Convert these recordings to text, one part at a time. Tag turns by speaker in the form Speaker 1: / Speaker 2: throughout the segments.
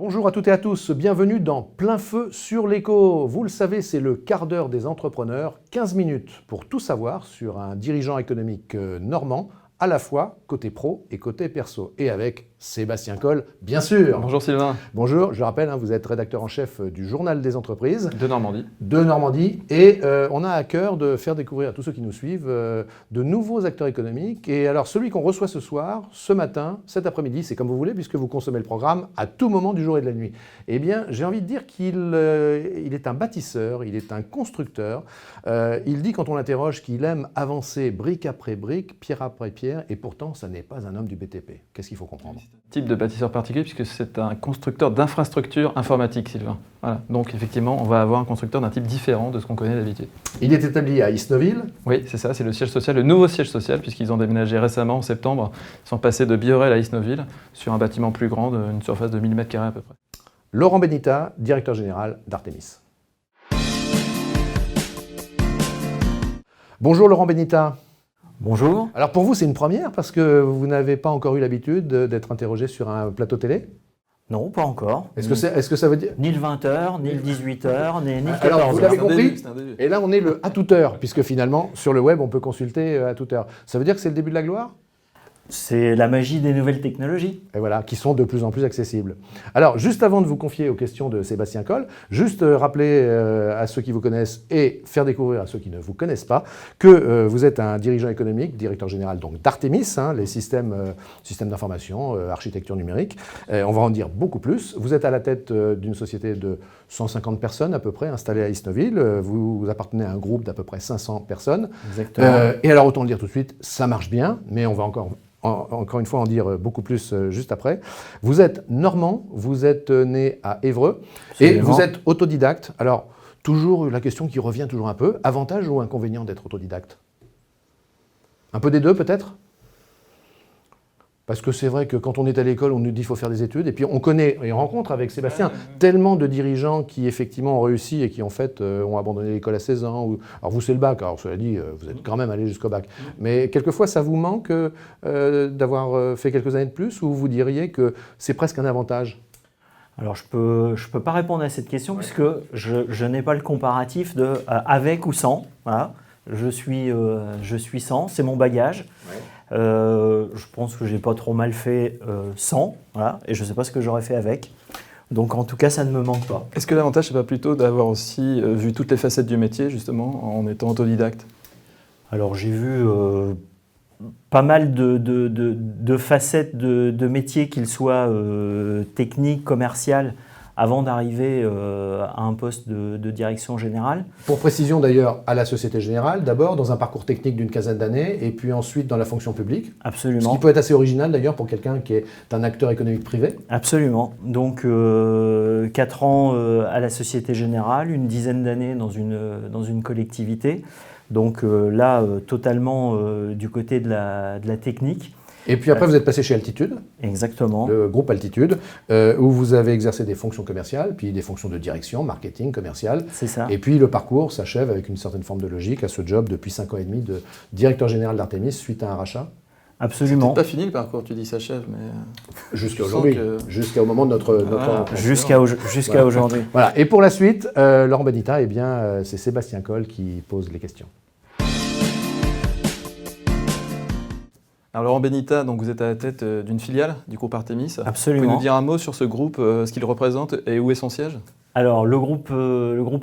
Speaker 1: Bonjour à toutes et à tous, bienvenue dans Plein Feu sur l'écho. Vous le savez, c'est le quart d'heure des entrepreneurs, 15 minutes pour tout savoir sur un dirigeant économique normand, à la fois côté pro et côté perso. Et avec Sébastien Coll, bien sûr.
Speaker 2: Bonjour Sylvain.
Speaker 1: Bonjour, je rappelle, vous êtes rédacteur en chef du Journal des entreprises.
Speaker 2: De Normandie.
Speaker 1: De Normandie. Et on a à cœur de faire découvrir à tous ceux qui nous suivent de nouveaux acteurs économiques. Et alors celui qu'on reçoit ce soir, ce matin, cet après-midi, c'est comme vous voulez, puisque vous consommez le programme à tout moment du jour et de la nuit. Eh bien, j'ai envie de dire qu'il est un bâtisseur, il est un constructeur. Il dit quand on l'interroge qu'il aime avancer brique après brique, pierre après pierre, et pourtant, ça n'est pas un homme du BTP. Qu'est-ce qu'il faut comprendre ?
Speaker 2: Type de bâtisseur particulier puisque c'est un constructeur d'infrastructures informatiques, Sylvain. Voilà. Donc effectivement, on va avoir un constructeur d'un type différent de ce qu'on connaît d'habitude.
Speaker 1: Il est établi à Isnoville.
Speaker 2: Oui, c'est ça, c'est le siège social, le nouveau siège social, puisqu'ils ont déménagé récemment en septembre. Ils sont passés de Biorel à Isnoville sur un bâtiment plus grand, une surface de 1000 m² à peu près.
Speaker 1: Laurent Benita, directeur général d'Artemis. Bonjour Laurent Benita.
Speaker 3: Bonjour.
Speaker 1: Alors pour vous, c'est une première parce que vous n'avez pas encore eu l'habitude d'être interrogé sur un plateau télé ?
Speaker 3: Non, pas encore.
Speaker 1: Est-ce que ça veut dire...
Speaker 3: Ni le 20h, ni le 18h, ni le 14h.
Speaker 1: Alors vous l'avez compris,
Speaker 2: C'est un début.
Speaker 1: et là on est le à toute heure, puisque finalement sur le web on peut consulter à toute heure. Ça veut dire que c'est le début de la gloire ?
Speaker 3: C'est la magie des nouvelles technologies.
Speaker 1: Et voilà, qui sont de plus en plus accessibles. Alors, juste avant de vous confier aux questions de Sébastien Coll, juste rappeler à ceux qui vous connaissent et faire découvrir à ceux qui ne vous connaissent pas que vous êtes un dirigeant économique, directeur général donc d'Artemis, les systèmes d'information, architecture numérique. On va en dire beaucoup plus. Vous êtes à la tête d'une société de 150 personnes à peu près, installée à Isnoville. Vous appartenez à un groupe d'à peu près 500 personnes.
Speaker 3: Exactement.
Speaker 1: Et alors, autant le dire tout de suite, ça marche bien, mais on va encore une fois en dire beaucoup plus juste après. Vous êtes normand, vous êtes né à Évreux, et vous êtes autodidacte. Alors, toujours la question qui revient toujours un peu, avantage ou inconvénient d'être autodidacte ? Un peu des deux peut-être ? Parce que c'est vrai que quand on est à l'école, on nous dit qu'il faut faire des études, et puis on connaît, et on rencontre avec Sébastien, tellement de dirigeants qui effectivement ont réussi et qui en fait ont abandonné l'école à 16 ans. Alors vous c'est le bac, alors cela dit, vous êtes quand même allé jusqu'au bac. Mais quelquefois ça vous manque d'avoir fait quelques années de plus, ou vous diriez que c'est presque un avantage ?
Speaker 3: Alors je peux pas répondre à cette question puisque je n'ai pas le comparatif de avec ou sans. Voilà. Je suis sans, c'est mon bagage. Je pense que j'ai pas trop mal fait sans, voilà, et je sais pas ce que j'aurais fait avec. Donc en tout cas, ça ne me manque pas.
Speaker 2: Est-ce que l'avantage, c'est pas plutôt d'avoir aussi vu toutes les facettes du métier, justement, en étant autodidacte ?
Speaker 3: Alors j'ai vu pas mal de facettes de métiers, qu'ils soient techniques, commerciales, avant d'arriver à un poste de direction générale.
Speaker 1: Pour précision d'ailleurs, à la Société Générale, d'abord dans un parcours technique d'une quinzaine d'années, et puis ensuite dans la fonction publique.
Speaker 3: Absolument.
Speaker 1: Ce qui peut être assez original d'ailleurs pour quelqu'un qui est un acteur économique privé.
Speaker 3: Absolument. Donc 4 ans à la Société Générale, une dizaine d'années dans une collectivité. Donc là, totalement du côté de la technique.
Speaker 1: Et puis après, vous êtes passé chez Altitude.
Speaker 3: Exactement.
Speaker 1: Le groupe Altitude, où vous avez exercé des fonctions commerciales, puis des fonctions de direction, marketing, commercial.
Speaker 3: C'est ça.
Speaker 1: Et puis le parcours s'achève avec une certaine forme de logique à ce job depuis 5 ans et demi de directeur général d'Artemis suite à un rachat.
Speaker 3: Absolument.
Speaker 2: C'est pas fini le parcours, tu dis s'achève, mais...
Speaker 1: Jusqu'à aujourd'hui, jusqu'au moment de notre rencontre.
Speaker 3: Jusqu'à aujourd'hui.
Speaker 1: Voilà. Et pour la suite, Laurent Benita, eh bien, c'est Sébastien Coll qui pose les questions.
Speaker 2: Alors Laurent Benita, donc vous êtes à la tête d'une filiale du groupe Artemis.
Speaker 3: Absolument.
Speaker 2: Vous pouvez nous dire un mot sur ce groupe, ce qu'il représente et où est son siège ?
Speaker 3: Alors le groupe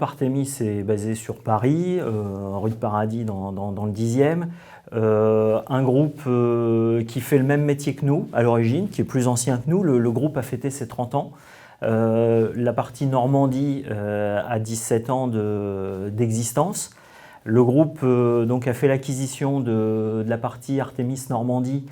Speaker 3: Artemis est basé sur Paris, rue de Paradis dans le 10e. Un groupe qui fait le même métier que nous à l'origine, qui est plus ancien que nous. Le groupe a fêté ses 30 ans. La partie Normandie a 17 ans d'existence. Le groupe donc a fait l'acquisition de la partie Artemis Normandie.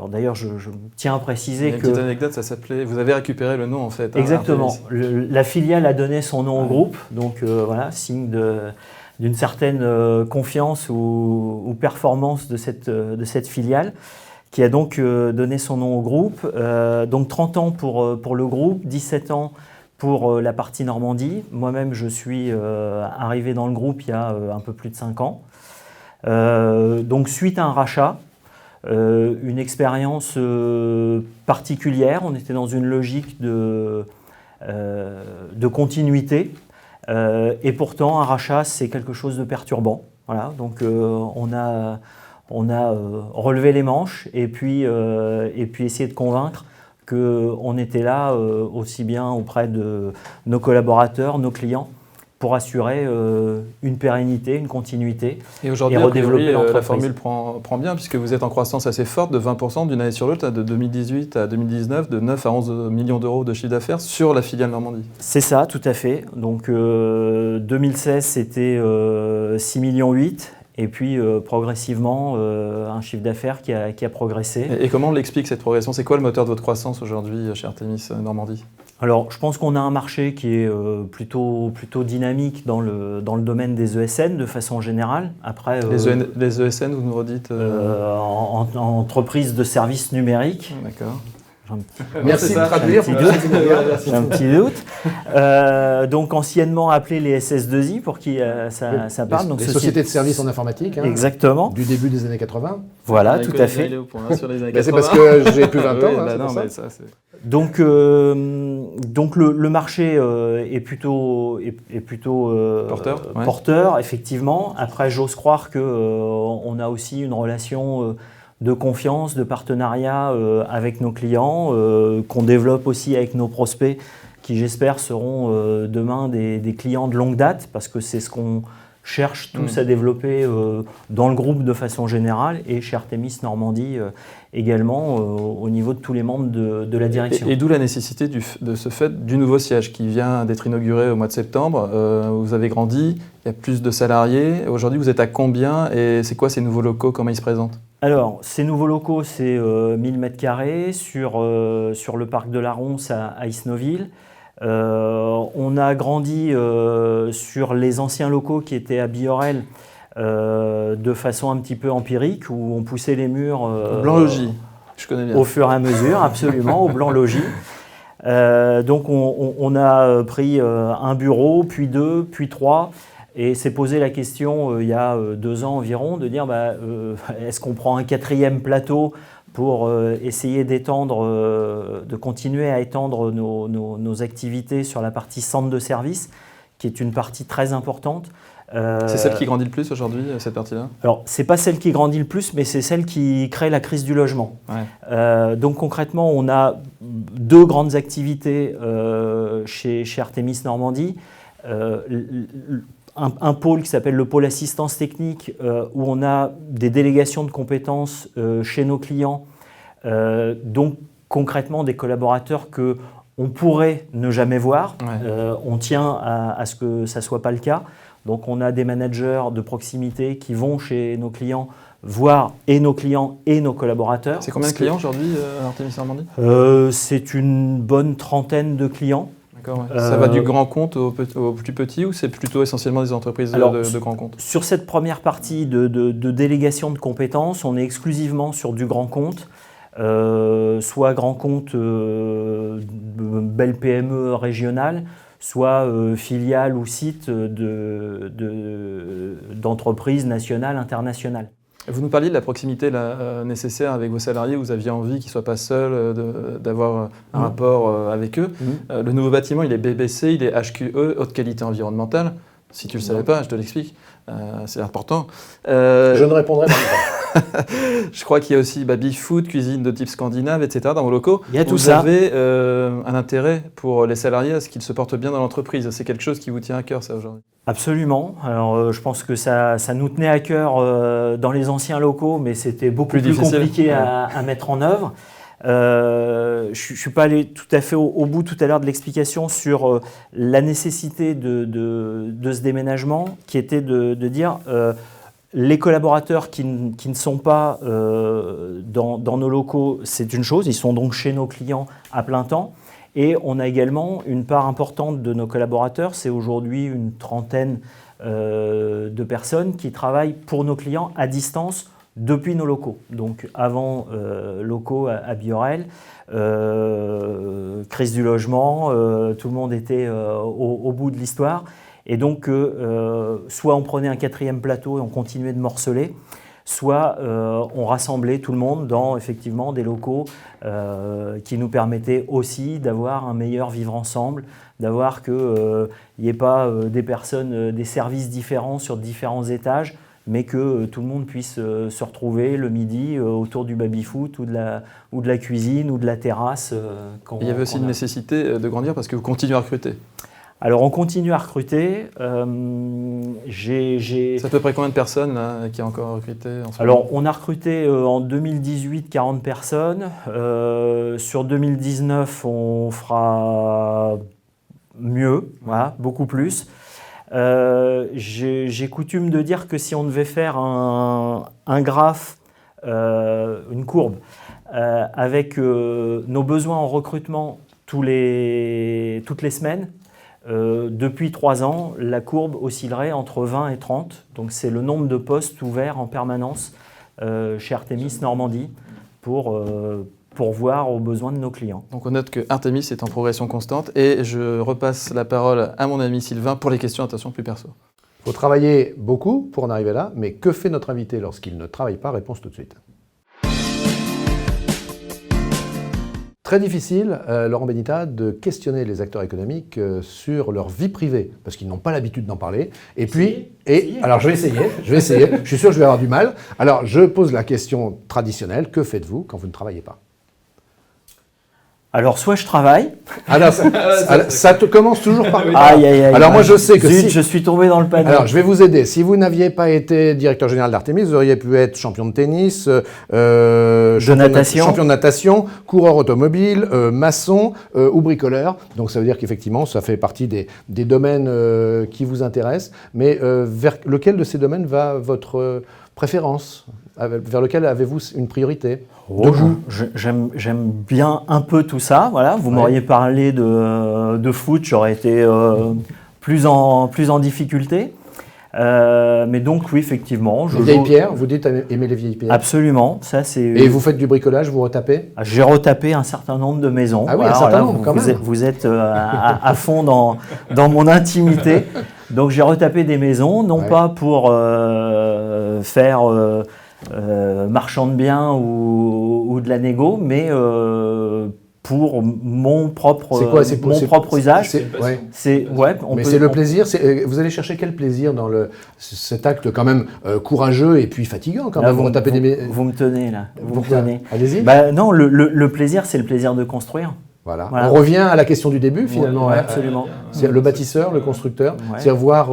Speaker 3: D'ailleurs, je tiens à préciser que...
Speaker 2: Une petite anecdote, ça s'appelait... Vous avez récupéré le nom en fait.
Speaker 3: Exactement. La filiale a donné son nom au groupe. Donc voilà, signe d'une certaine confiance ou performance de cette filiale, qui a donc donné son nom au groupe. Donc 30 ans pour le groupe, 17 ans pour la partie Normandie. Moi-même, je suis arrivé dans le groupe il y a un peu plus de 5 ans. Donc suite à un rachat, une expérience particulière. On était dans une logique de continuité. Et pourtant, un rachat, c'est quelque chose de perturbant. Voilà, donc on a relevé les manches et puis essayé de convaincre qu'on était là aussi bien auprès de nos collaborateurs, nos clients, pour assurer une pérennité, une continuité
Speaker 2: et aujourd'hui,
Speaker 3: redévelopper l'entreprise.
Speaker 2: La formule prend bien puisque vous êtes en croissance assez forte de 20% d'une année sur l'autre, de 2018 à 2019, de 9 à 11 millions d'euros de chiffre d'affaires sur la filiale Normandie.
Speaker 3: C'est ça, tout à fait. Donc 2016, c'était 6,8 millions. Et puis progressivement, un chiffre d'affaires qui a progressé.
Speaker 2: Et comment on l'explique cette progression? C'est quoi le moteur de votre croissance aujourd'hui chez Artémis Normandie?
Speaker 3: Alors, je pense qu'on a un marché qui est plutôt dynamique dans le domaine des ESN de façon générale. Après,
Speaker 2: les ESN, vous nous redites
Speaker 3: en entreprise de services numériques.
Speaker 2: D'accord.
Speaker 1: Merci de traduire.
Speaker 3: J'ai un petit doute. Donc anciennement appelé les SS2I pour qui ça parle. Donc
Speaker 1: les sociétés de services en informatique. Hein,
Speaker 3: exactement.
Speaker 1: Du début des années 80.
Speaker 3: Voilà, tout à fait.
Speaker 1: C'est parce que j'ai plus 20 ans.
Speaker 3: Donc le marché est plutôt porteur, effectivement. Après, j'ose croire qu'on a aussi une relation de confiance, de partenariat avec nos clients, qu'on développe aussi avec nos prospects, qui j'espère seront demain des clients de longue date, parce que c'est ce qu'on cherche tous à développer dans le groupe de façon générale, et chez Artémis Normandie également, au niveau de tous les membres de la direction.
Speaker 2: Et d'où la nécessité de ce fait du nouveau siège qui vient d'être inauguré au mois de septembre. Vous avez grandi, il y a plus de salariés. Aujourd'hui, vous êtes à combien et c'est quoi ces nouveaux locaux? Comment ils se présentent?
Speaker 3: Alors, ces nouveaux locaux, c'est 1000 m² sur le parc de la Ronce à Isnoville. On a grandi sur les anciens locaux qui étaient à Biorel de façon un petit peu empirique, où on poussait les murs
Speaker 2: Blanc Logis, je connais bien.
Speaker 3: Au fur et à mesure, absolument, au Blanc Logis. Donc on a pris un bureau, puis 2, puis 3. Et s'est posé la question il y a 2 ans environ de dire est-ce qu'on prend un 4e plateau pour essayer d'étendre, de continuer à étendre nos activités sur la partie centre de service, qui est une partie très importante.
Speaker 2: C'est celle qui grandit le plus aujourd'hui, cette partie-là?
Speaker 3: Alors, ce n'est pas celle qui grandit le plus, mais c'est celle qui crée la crise du logement. Ouais. Donc concrètement, on a 2 grandes activités chez Artémis Normandie. Un pôle qui s'appelle le pôle assistance technique, où on a des délégations de compétences chez nos clients, donc concrètement des collaborateurs qu'on pourrait ne jamais voir. Ouais. On tient à ce que ça ne soit pas le cas. Donc on a des managers de proximité qui vont chez nos clients voir et nos clients et nos collaborateurs.
Speaker 2: C'est combien de clients aujourd'hui à Artémis Normandie?
Speaker 3: C'est une bonne 30aine de clients.
Speaker 2: Ouais. Ça va du grand compte au plus petit ou c'est plutôt essentiellement des entreprises de grand compte? Sur
Speaker 3: cette première partie de délégation de compétences, on est exclusivement sur du grand compte, soit grand compte belle PME régionale, soit filiale ou site d'entreprises nationales, internationales.
Speaker 2: Vous nous parliez de la proximité nécessaire avec vos salariés. Vous aviez envie qu'ils ne soient pas seuls, d'avoir un rapport avec eux. Le nouveau bâtiment, il est BBC, il est HQE, haute qualité environnementale. Si tu ne le savais pas, je te l'explique. C'est important.
Speaker 1: Je ne répondrai pas.
Speaker 2: Je crois qu'il y a aussi Baby-Food, cuisine de type scandinave, etc. dans vos locaux.
Speaker 3: Il y a tout ça.
Speaker 2: Vous avez un intérêt pour les salariés à ce qu'ils se portent bien dans l'entreprise. C'est quelque chose qui vous tient à cœur, ça, aujourd'hui?
Speaker 3: Absolument. Alors, je pense que ça nous tenait à cœur dans les anciens locaux, mais c'était beaucoup plus compliqué à mettre en œuvre. Je ne suis pas allé tout à fait au bout tout à l'heure de l'explication sur la nécessité de ce déménagement, qui était de dire les collaborateurs qui ne sont pas dans nos locaux, c'est une chose, ils sont donc chez nos clients à plein temps. Et on a également une part importante de nos collaborateurs, c'est aujourd'hui une 30aine de personnes qui travaillent pour nos clients à distance depuis nos locaux. Donc avant locaux à Biorel, crise du logement, tout le monde était au bout de l'histoire. Et donc soit on prenait un 4e plateau et on continuait de morceler, soit on rassemblait tout le monde dans effectivement des locaux qui nous permettaient aussi d'avoir un meilleur vivre ensemble, d'avoir qu'il n'y ait pas des personnes, des services différents sur différents étages, mais que tout le monde puisse se retrouver le midi autour du baby-foot ou de la cuisine ou de la terrasse.
Speaker 2: Il y avait aussi une nécessité de grandir parce que vous continuez à recruter.
Speaker 3: Alors on continue à recruter.
Speaker 2: C'est à peu près combien de personnes là, qui a encore recruté en ce moment ?
Speaker 3: Alors on a recruté en 2018 40 personnes. Sur 2019 on fera mieux, voilà, beaucoup plus. J'ai coutume de dire que si on devait faire un graphe, une courbe, avec nos besoins en recrutement toutes les semaines, depuis 3 ans, la courbe oscillerait entre 20 et 30. Donc c'est le nombre de postes ouverts en permanence chez Artemis Normandie pour voir aux besoins de nos clients.
Speaker 2: Donc on note que Artemis est en progression constante et je repasse la parole à mon ami Sylvain pour les questions, attention, plus perso.
Speaker 1: Il faut travailler beaucoup pour en arriver là, mais que fait notre invité lorsqu'il ne travaille pas? Réponse tout de suite. Très difficile, Laurent Benita, de questionner les acteurs économiques sur leur vie privée, parce qu'ils n'ont pas l'habitude d'en parler. Et puis, alors je vais essayer, je suis sûr que je vais avoir du mal. Alors je pose la question traditionnelle, que faites-vous quand vous ne travaillez pas?
Speaker 3: Alors, soit je travaille.
Speaker 1: Alors, ça te commence toujours par...
Speaker 3: Aïe, aïe, aïe.
Speaker 1: Alors moi je sais que
Speaker 3: Zut,
Speaker 1: si...
Speaker 3: je suis tombé dans le panneau.
Speaker 1: Alors je vais vous aider. Si vous n'aviez pas été directeur général d'Artemis, vous auriez pu être champion de tennis, champion de natation, coureur automobile, maçon ou bricoleur. Donc ça veut dire qu'effectivement ça fait partie des domaines qui vous intéressent. Mais vers lequel de ces domaines va votre préférence? Vers lequel avez-vous une priorité?
Speaker 3: J'aime bien un peu tout ça. Voilà. Vous m'auriez parlé de foot, j'aurais été plus en difficulté. Mais donc oui, effectivement.
Speaker 1: Vieilles pierres, vous dites aimer les vieilles pierres?
Speaker 3: Absolument. Ça,
Speaker 1: et vous faites du bricolage, vous retapez?
Speaker 3: J'ai retapé un certain nombre de maisons.
Speaker 1: Ah oui, un certain nombre quand même.
Speaker 3: Vous êtes à fond dans mon intimité. Donc j'ai retapé des maisons, non pas pour faire... marchand de biens ou de la négo, mais pour mon propre usage. C'est le
Speaker 1: plaisir. Vous allez chercher quel plaisir dans cet acte quand même courageux et puis fatigant quand même.
Speaker 3: Vous me tenez là. Vous me tenez.
Speaker 1: Allez-y.
Speaker 3: Non, le plaisir, c'est le plaisir de construire.
Speaker 1: Voilà. On revient à la question du début finalement.
Speaker 3: Absolument.
Speaker 1: C'est le bâtisseur, le constructeur. C'est voir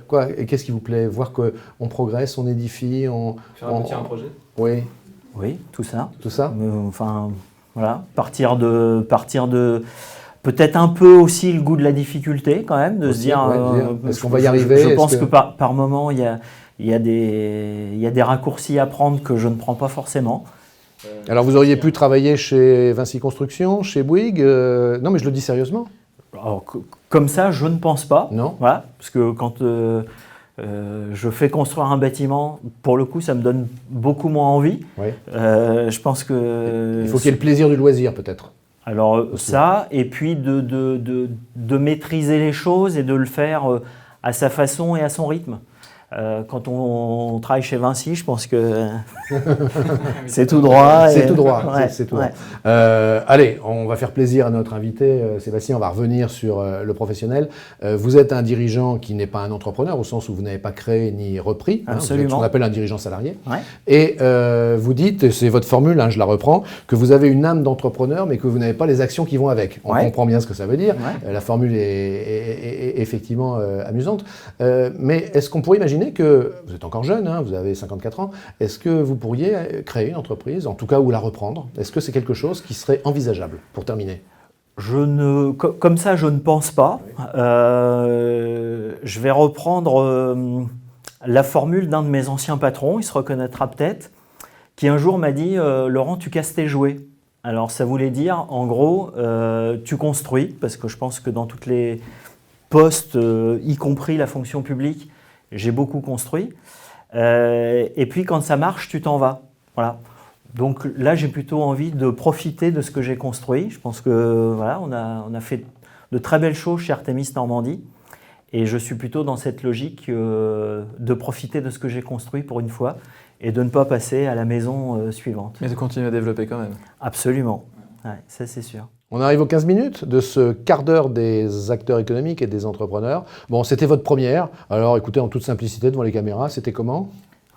Speaker 1: quoi. Et qu'est-ce qui vous plaît? Voir qu'on progresse, on édifie,
Speaker 2: faire aboutir un projet.
Speaker 1: Oui.
Speaker 3: Oui, tout ça.
Speaker 1: Tout ça.
Speaker 3: Enfin, voilà. Partir de peut-être un peu aussi le goût de la difficulté quand même, de se dire.
Speaker 1: Est-ce qu'on va y arriver?
Speaker 3: Je pense que par moment il y a des raccourcis à prendre que je ne prends pas forcément.
Speaker 1: Alors vous auriez pu travailler chez Vinci Construction, chez Bouygues, non mais je le dis sérieusement.
Speaker 3: Alors, comme ça, je ne pense pas.
Speaker 1: Non.
Speaker 3: Voilà, parce que quand je fais construire un bâtiment, pour le coup, ça me donne beaucoup moins envie.
Speaker 1: Oui.
Speaker 3: Je pense que...
Speaker 1: Il faut qu'il y ait le plaisir du loisir peut-être.
Speaker 3: Alors ça, et puis de maîtriser les choses et de le faire à sa façon et à son rythme. Quand on travaille chez Vinci, je pense que c'est tout droit.
Speaker 1: C'est tout droit. Allez, on va faire plaisir à notre invité, Sébastien. On va revenir sur le professionnel. Vous êtes un dirigeant qui n'est pas un entrepreneur, au sens où vous n'avez pas créé ni repris. Vous êtes ce qu'on appelle un dirigeant salarié. Ouais. Et vous dites, c'est votre formule, je la reprends, que vous avez une âme d'entrepreneur, mais que vous n'avez pas les actions qui vont avec. On comprend bien ce que ça veut dire. La formule est effectivement amusante. Mais est-ce qu'on pourrait imaginer que, vous êtes encore jeune, vous avez 54 ans, est-ce que vous pourriez créer une entreprise, en tout cas, ou la reprendre? Est-ce que c'est quelque chose qui serait envisageable, pour terminer?
Speaker 3: Comme ça, je ne pense pas. Je vais reprendre la formule d'un de mes anciens patrons, il se reconnaîtra peut-être, qui un jour m'a dit « Laurent, tu casses tes jouets ». Alors ça voulait dire, en gros, tu construis, parce que je pense que dans toutes les postes, y compris la fonction publique, j'ai beaucoup construit. Et puis, quand ça marche, tu t'en vas. Voilà. Donc là, j'ai plutôt envie de profiter de ce que j'ai construit. Je pense que voilà, on a fait de très belles choses chez Artemis Normandie. Et je suis plutôt dans cette logique de profiter de ce que j'ai construit pour une fois et de ne pas passer à la maison suivante.
Speaker 2: Mais de continuer à développer quand même.
Speaker 3: Absolument, ouais, ça c'est sûr.
Speaker 1: On arrive aux 15 minutes de ce quart d'heure des acteurs économiques et des entrepreneurs. Bon, c'était votre première. Alors écoutez, en toute simplicité devant les caméras, c'était comment ?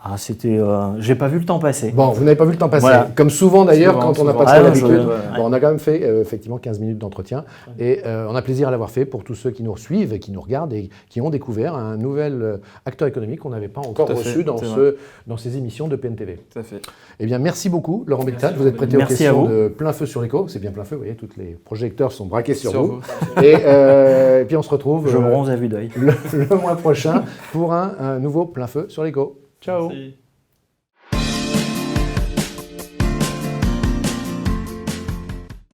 Speaker 3: Ah, c'était, j'ai pas vu le temps passer.
Speaker 1: Bon, vous n'avez pas vu le temps passer.
Speaker 3: Voilà.
Speaker 1: Comme souvent d'ailleurs, quand on n'a pas trop l'habitude.
Speaker 3: ouais.
Speaker 1: Bon, on a quand même fait effectivement 15 minutes d'entretien. Et on a plaisir à l'avoir fait pour tous ceux qui nous suivent et qui nous regardent et qui ont découvert un nouvel acteur économique qu'on n'avait pas encore reçu dans ces émissions de PNTV.
Speaker 2: Tout à fait.
Speaker 1: Eh bien, merci beaucoup, Laurent Bectal. Vous êtes prêté aux questions de Plein Feu sur l'éco. C'est bien plein feu, vous voyez, tous les projecteurs sont braqués sur vous. Et puis on se retrouve
Speaker 3: Je bronze à vue d'œil.
Speaker 1: le mois prochain pour un nouveau Plein Feu sur l'éco. Ciao.
Speaker 2: Merci.